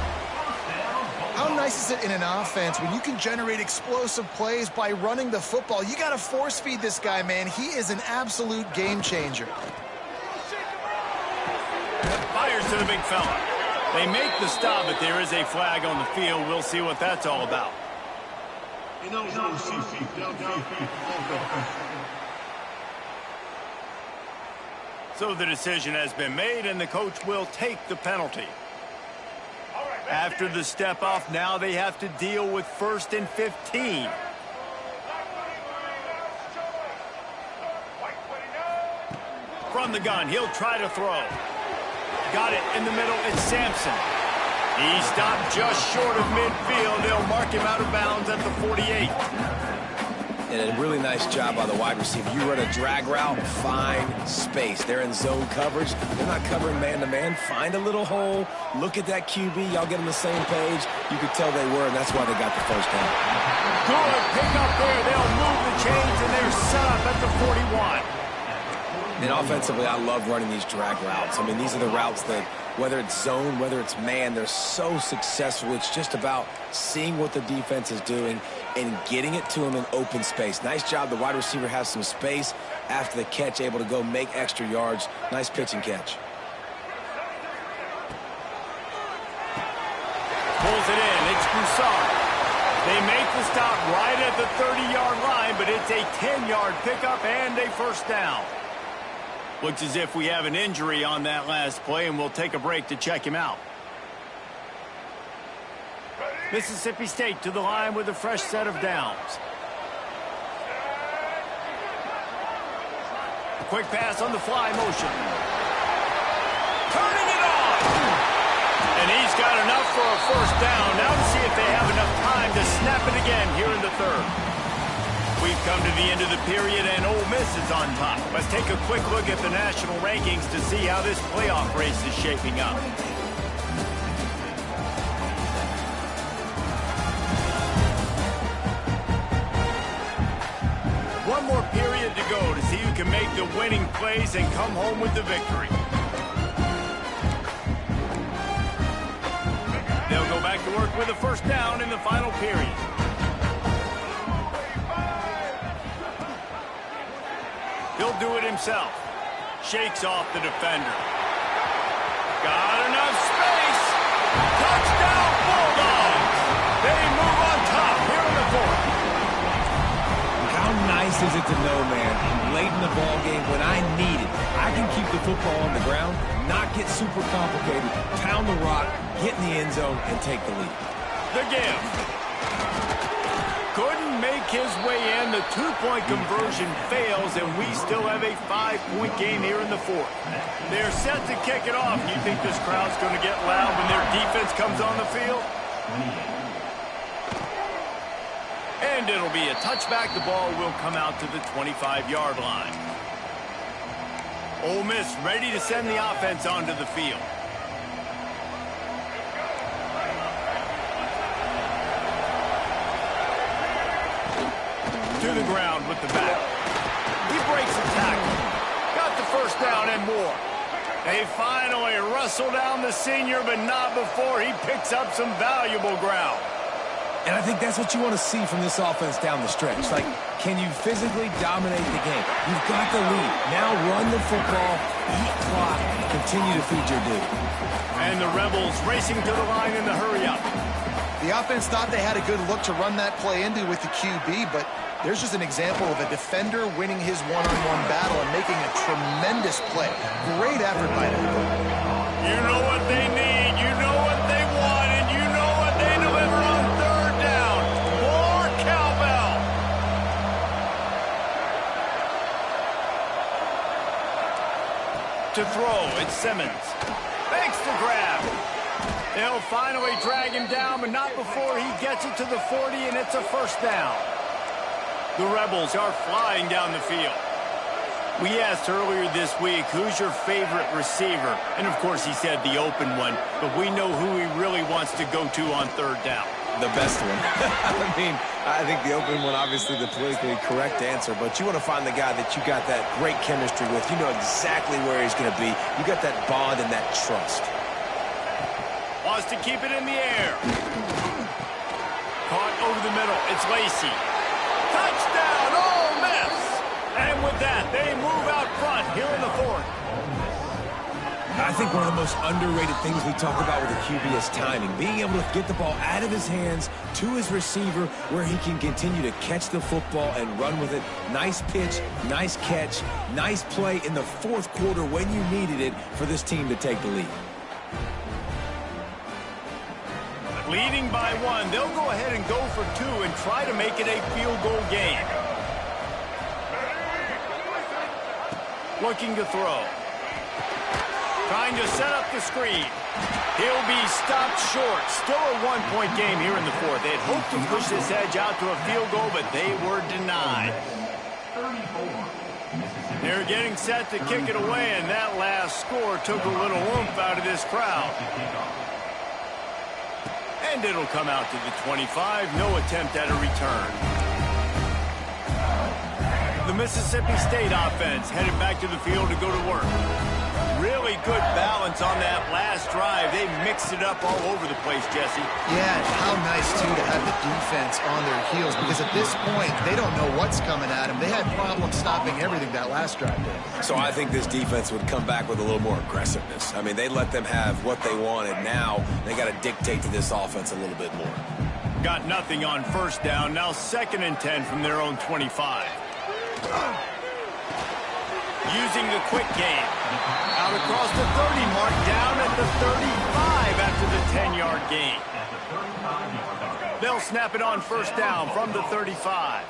How nice is it in an offense when you can generate explosive plays by running the football? You got to force feed this guy, man. He is an absolute game changer. Fires to the big fella. They make the stop, but there is a flag on the field. We'll see what that's all about. So the decision has been made, and the coach will take the penalty. After the step off, now they have to deal with 1st and 15. From the gun, he'll try to throw. Got it in the middle, it's Sampson. He stopped just short of midfield. They'll mark him out of bounds at the 48. And a really nice job by the wide receiver. You run a drag route, find space. They're in zone coverage. They're not covering man-to-man. Find a little hole. Look at that QB. Y'all get on the same page. You could tell they were, and that's why they got the first down. Good pick up there. They'll move the chains, and they're set up at the 41. And offensively, I love running these drag routes. I mean, these are the routes that, whether it's zone, whether it's man, they're so successful. It's just about seeing what the defense is doing and getting it to him in open space. Nice job. The wide receiver has some space after the catch, able to go make extra yards. Nice pitch and catch. Pulls it in. It's Broussard. They make the stop right at the 30-yard line, but it's a 10-yard pickup and a first down. Looks as if we have an injury on that last play, and we'll take a break to check him out. Mississippi State to the line with a fresh set of downs. Quick pass on the fly motion. Turning it on. And he's got enough for a first down. Now to see if they have enough time to snap it again here in the third. We've come to the end of the period, and Ole Miss is on top. Let's take a quick look at the national rankings to see how this playoff race is shaping up. One more period to go to see who can make the winning plays and come home with the victory. They'll go back to work with a first down in the final period. He'll do it himself. Shakes off the defender. Got enough space. Touchdown, Bulldogs. They move on top here in the fourth. How nice is it to know, man, late in the ball game when I need it, I can keep the football on the ground, not get super complicated, pound the rock, get in the end zone, and take the lead. The give. Couldn't make his way in. The two-point conversion fails, and we still have a 5-point game here in the fourth. They're set to kick it off. You think this crowd's going to get loud when their defense comes on the field? And it'll be a touchback. The ball will come out to the 25-yard line. Ole Miss ready to send the offense onto the field. To the ground with the back. He breaks the tackle. Got the first down and more. They finally wrestle down the senior, but not before he picks up some valuable ground. And I think that's what you want to see from this offense down the stretch. Like, can you physically dominate the game? You've got the lead. Now run the football, eat clock, continue to feed your dude. And the Rebels racing to the line in the hurry-up. The offense thought they had a good look to run that play into with the QB, but there's just an example of a defender winning his one-on-one battle and making a tremendous play. Great effort by them. You know what they need, you know what they want, and you know what they deliver on third down. More cowbell. To throw, it's Simmons. Makes the grab. They'll finally drag him down, but not before he gets it to the 40, and it's a first down. The Rebels are flying down the field. We asked earlier this week, who's your favorite receiver? And, of course, he said the open one, but we know who he really wants to go to on third down. The best one. I think the open one, obviously the politically correct answer, but you want to find the guy that you got that great chemistry with. You know exactly where he's going to be. You got that bond and that trust. Wants to keep it in the air. Caught over the middle. It's Lacey. Touchdown, Ole Miss! And with that, they move out front here in the fourth. I think one of the most underrated things we talk about with a QB is timing. Being able to get the ball out of his hands to his receiver where he can continue to catch the football and run with it. Nice pitch, nice catch, nice play in the fourth quarter when you needed it for this team to take the lead. Leading by one, they'll go ahead and go for two and try to make it a field goal game. Looking to throw. Trying to set up the screen. He'll be stopped short. Still a one-point game here in the fourth. They'd hoped to push this edge out to a field goal, but they were denied. They're getting set to kick it away, and that last score took a little oomph out of this crowd. And it'll come out to the 25. No attempt at a return. The Mississippi State offense headed back to the field to go to work. Really good balance on that last drive. They mixed it up all over the place, Jesse. Yeah, how nice, too, to have the defense on their heels, because at this point, they don't know what's coming at them. They had problems stopping everything that last drive did. So I think this defense would come back with a little more aggressiveness. I mean, they let them have what they wanted. Now they got to dictate to this offense a little bit more. Got nothing on first down. Now 2nd and 10 from their own 25. Using the quick game. Out across the 30 mark, down at the 35 after the 10-yard gain. They'll snap it on first down from the 35.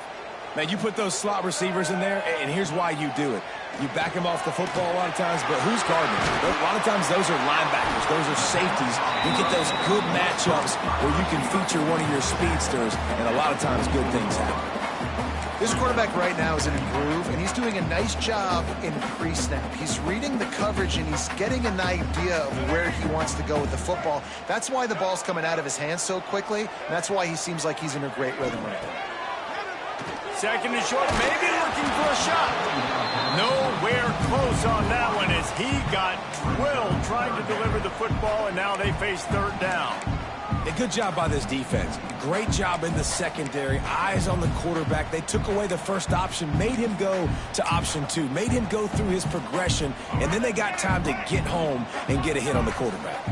Man, you put those slot receivers in there, and here's why you do it. You back them off the football a lot of times, but who's guarding them? A lot of times those are linebackers. Those are safeties. You get those good matchups where you can feature one of your speedsters, and a lot of times good things happen. This quarterback right now is in a groove, and he's doing a nice job in pre-snap. He's reading the coverage, and he's getting an idea of where he wants to go with the football. That's why the ball's coming out of his hands so quickly, and that's why he seems like he's in a great rhythm right now. Second and short, maybe looking for a shot. Nowhere close on that one as he got drilled trying to deliver the football, and now they face third down. A good job by this defense. Great job in the secondary. Eyes on the quarterback. They took away the first option, made him go to option 2, made him go through his progression, and then they got time to get home and get a hit on the quarterback.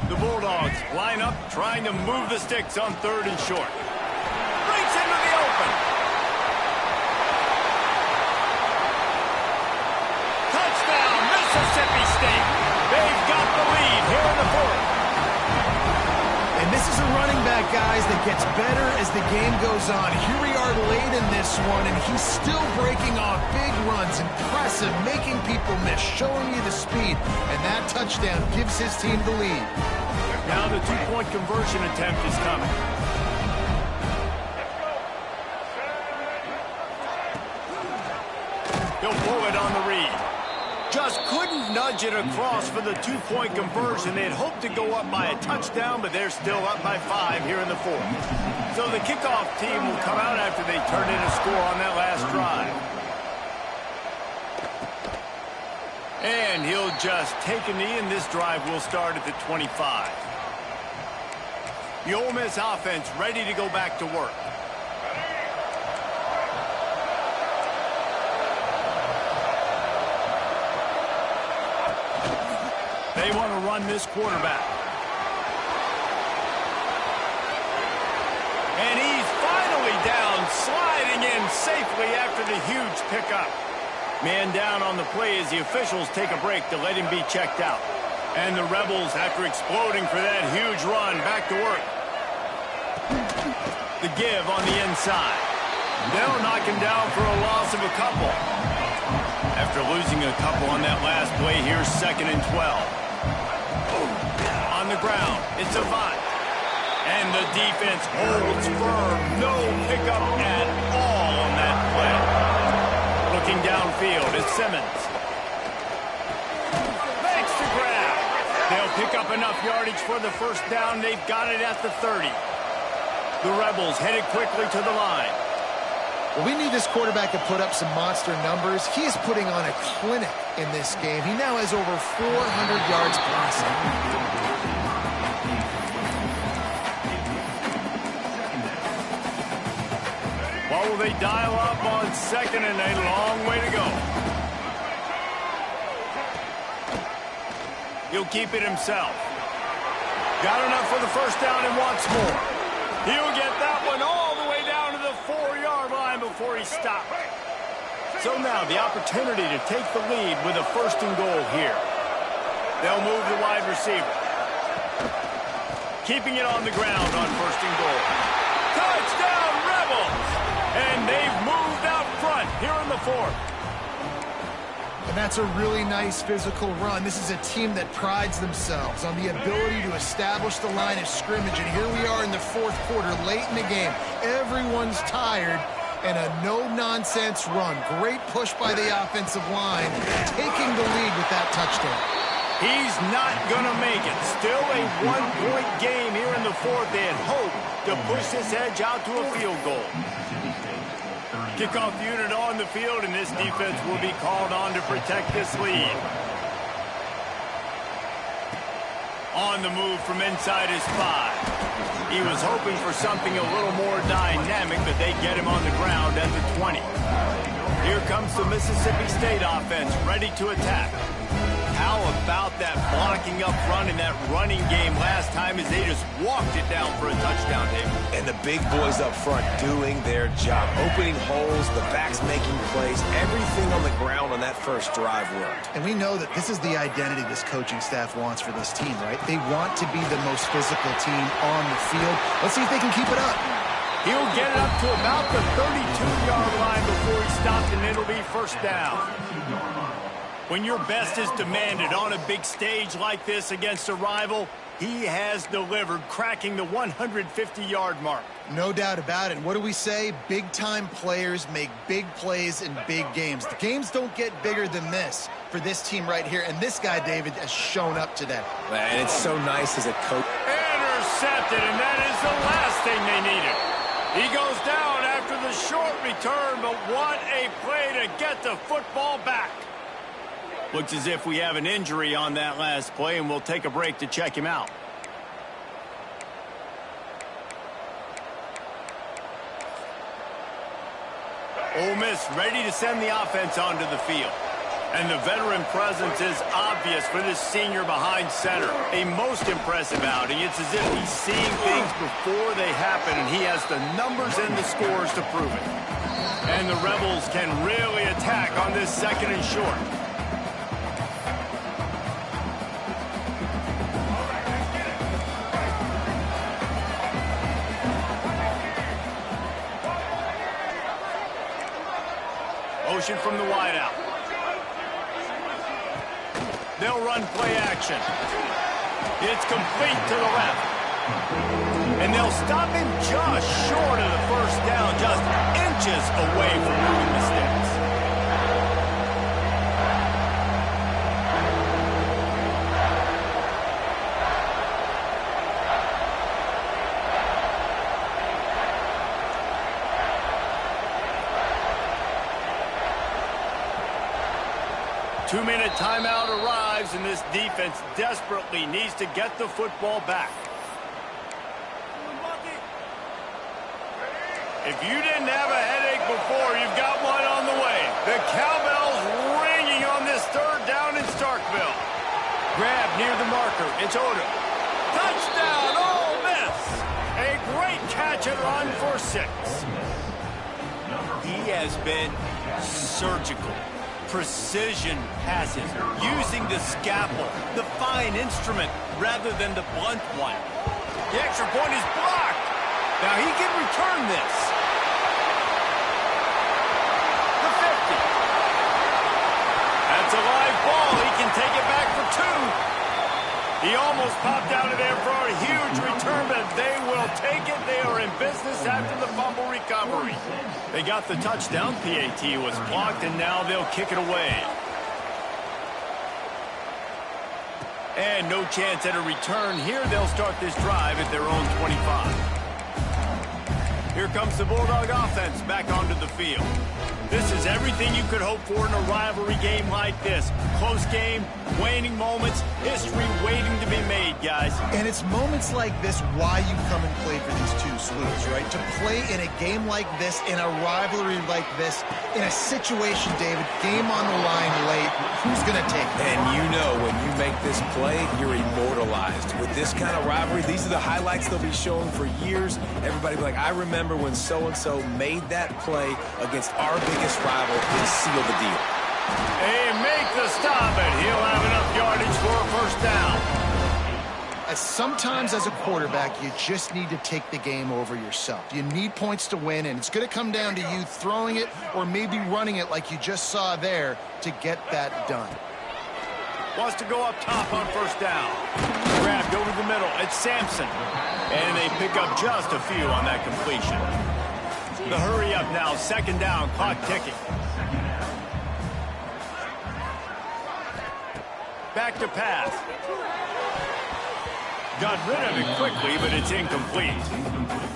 The Bulldogs line up, trying to move the sticks on third and short. Breaks into the open. Touchdown, Mississippi State. They've got the lead here in the fourth. And this is a running back, guys, that gets better as the game goes on. Here we are late in this one, and he's still breaking off big runs, impressive, making people miss, showing you the speed. And that touchdown gives his team the lead. Now the two-point conversion attempt is coming. He'll pull it on the read. Just couldn't nudge it across for the two-point conversion. They'd hoped to go up by a touchdown, but they're still up by 5 here in the fourth. So the kickoff team will come out after they turn in a score on that last drive. And he'll just take a knee, and this drive will start at the 25. The Ole Miss offense ready to go back to work. They want to run this quarterback. And he's finally down, sliding in safely after the huge pickup. Man down on the play as the officials take a break to let him be checked out. And the Rebels, after exploding for that huge run, back to work. The give on the inside. They'll knock him down for a loss of a couple. After losing a couple on that last play, here's 2nd and 12. On the ground, it's Avant. And the defense holds firm. No pickup at all on that play. Looking downfield is Simmons. Makes the grab. They'll pick up enough yardage for the first down. They've got it at the 30. The Rebels headed quickly to the line. Well, we need this quarterback to put up some monster numbers. He is putting on a clinic in this game. He now has over 400 yards passing. What will they dial up on 2nd and a long way to go? He'll keep it himself. Got enough for the first down and wants more. He'll get that one all the way down to the 4-yard line before he stops. So now the opportunity to take the lead with a 1st and goal here. They'll move the wide receiver. Keeping it on the ground on 1st and goal. Touchdown, Rebels! And they've moved out front here in the fourth. And that's a really nice physical run. This is a team that prides themselves on the ability to establish the line of scrimmage. And here we are in the fourth quarter, late in the game. Everyone's tired, and a no-nonsense run. Great push by the offensive line, taking the lead with that touchdown. He's not going to make it. Still a one-point game here in the fourth. They had hoped to push this edge out to a field goal. Kickoff unit on the field, and this defense will be called on to protect this lead. On the move from inside his 5. He was hoping for something a little more dynamic, but they get him on the ground at the 20. Here comes the Mississippi State offense, ready to attack. How about that blocking up front in that running game last time as they just walked it down for a touchdown, David? And the big boys up front doing their job. Opening holes, the backs making plays. Everything on the ground on that first drive worked. And we know that this is the identity this coaching staff wants for this team, right? They want to be the most physical team on the field. Let's see if they can keep it up. He'll get it up to about the 32-yard line before he stopped, and it'll be first down. When your best is demanded on a big stage like this against a rival, he has delivered, cracking the 150-yard mark. No doubt about it. What do we say? Big-time players make big plays in big games. The games don't get bigger than this for this team right here, and this guy, David, has shown up today. And it's so nice as a coach. Intercepted, and that is the last thing they needed. He goes down after the short return, but what a play to get the football back. Looks as if we have an injury on that last play, and we'll take a break to check him out. Ole Miss ready to send the offense onto the field. And the veteran presence is obvious for this senior behind center. A most impressive outing. It's as if he's seeing things before they happen, and he has the numbers and the scores to prove it. And the Rebels can really attack on this second and short. Motion from the wideout. They'll run play action. It's complete to the left. And they'll stop him just short of the first down, just inches away from moving the sticks. Two-minute timeout arrives, and this defense desperately needs to get the football back. If you didn't have a headache before, you've got one on the way. The cowbell's ringing on this third down in Starkville. Grab near the marker. It's Odo. Touchdown, Ole Miss! A great catch and run for 6. He has been surgical. Precision passes, using the scalpel, the fine instrument, rather than the blunt one. The extra point is blocked. Now he can return this. The 50. That's a live ball. He can take it back for 2. He almost popped out of there for a huge return, but they will take it. They are in business after the fumble recovery. They got the touchdown. PAT was blocked, and now they'll kick it away. And no chance at a return here. They'll start this drive at their own 25. Here comes the Bulldog offense back onto the field. This is everything you could hope for in a rivalry game like this. Close game, waning moments, history waiting to be made, guys. And it's moments like this why you come and play for these two schools, right? To play in a game like this, in a rivalry like this, in a situation, David, game on the line late, who's going to take it? And you know when you make this play, you're immortalized. With this kind of rivalry, these are the highlights they'll be showing for years. Everybody will be like, I remember when so-and-so made that play against our biggest rival and sealed the deal. They make the stop, and he'll have enough yardage for a first down. Sometimes as a quarterback, you just need to take the game over yourself. You need points to win, and it's going to come down to you throwing it or maybe running it like you just saw there to get that done. Wants to go up top on first down. Grabbed over the middle. It's Sampson. And they pick up just a few on that completion. The hurry up now. Second down. Clock ticking. Back to pass. Got rid of it quickly, but it's incomplete.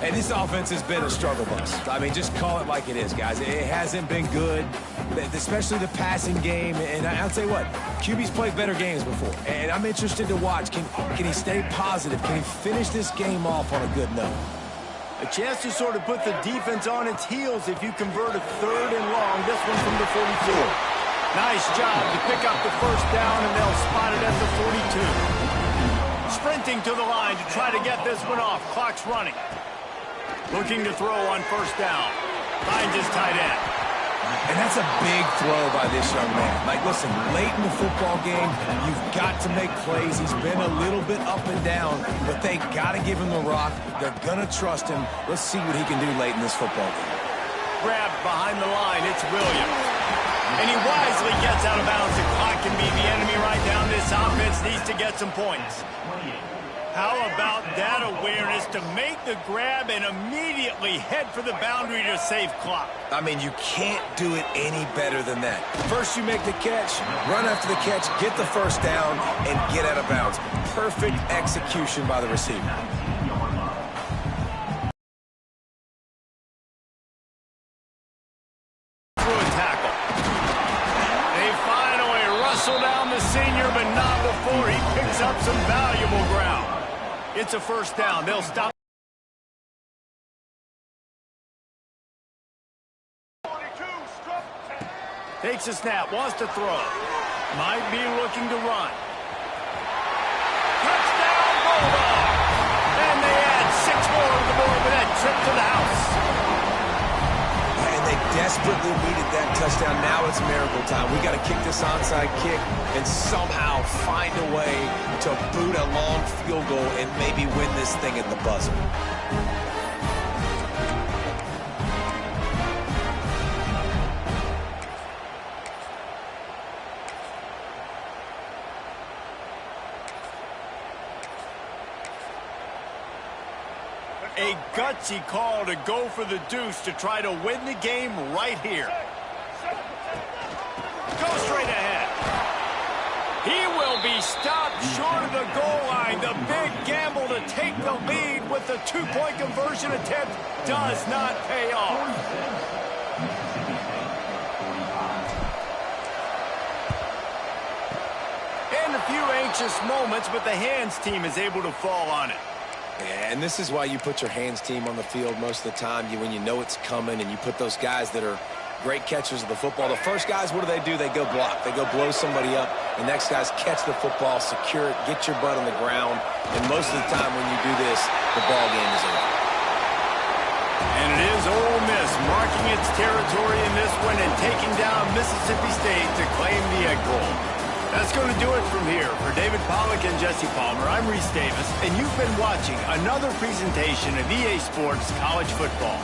And this offense has been a struggle bus. I mean, just call it like it is, guys. It hasn't been good, especially the passing game. And I'll tell you what, QB's played better games before. And I'm interested to watch. Can he stay positive? Can he finish this game off on a good note? A chance to sort of put the defense on its heels if you convert a third and long. This one from the 44. Nice job to pick up the first down, and they'll spot it at the 42. Sprinting to the line to try to get this one off. Clock's running. Looking to throw on first down. Finds his tight end. And that's a big throw by this young man. Like, listen, late in the football game, you've got to make plays. He's been a little bit up and down, but they got to give him the rock. They're going to trust him. Let's see what he can do late in this football game. Grabbed behind the line. It's Williams. And he wisely gets out of bounds. The clock can be the enemy right now. This offense needs to get some points. How about that awareness to make the grab and immediately head for the boundary to save clock? I mean, you can't do it any better than that. First you make the catch, run after the catch, get the first down, and get out of bounds. Perfect execution by the receiver. Through a tackle. They finally wrestle down the senior, but not before he picks up some valuable ground. It's a first down. They'll stop. Takes a snap, wants to throw. Might be looking to run. Touchdown, Bulldog! And they add 6 more to the board with that trip to the house. And they desperately needed that touchdown. Now it's miracle time. We got to kick this onside kick and somehow find a way to boot a long field goal and maybe win this thing at the buzzer. A gutsy call to go for the deuce to try to win the game right here. Go straight ahead. He will be stopped short of the goal line. The big gamble to take the lead with the 2-point conversion attempt does not pay off. And a few anxious moments, but the hands team is able to fall on it. Yeah, and this is why you put your hands team on the field most of the time when you know it's coming, and you put those guys that are great catchers of the football. The first guys, what do? They go block. They go blow somebody up. The next guys catch the football, secure it, get your butt on the ground. And most of the time when you do this, the ball game is over. And it is Ole Miss marking its territory in this one and taking down Mississippi State to claim the Egg Bowl. That's going to do it from here. For David Pollack and Jesse Palmer, I'm Reese Davis, and you've been watching another presentation of EA Sports College Football.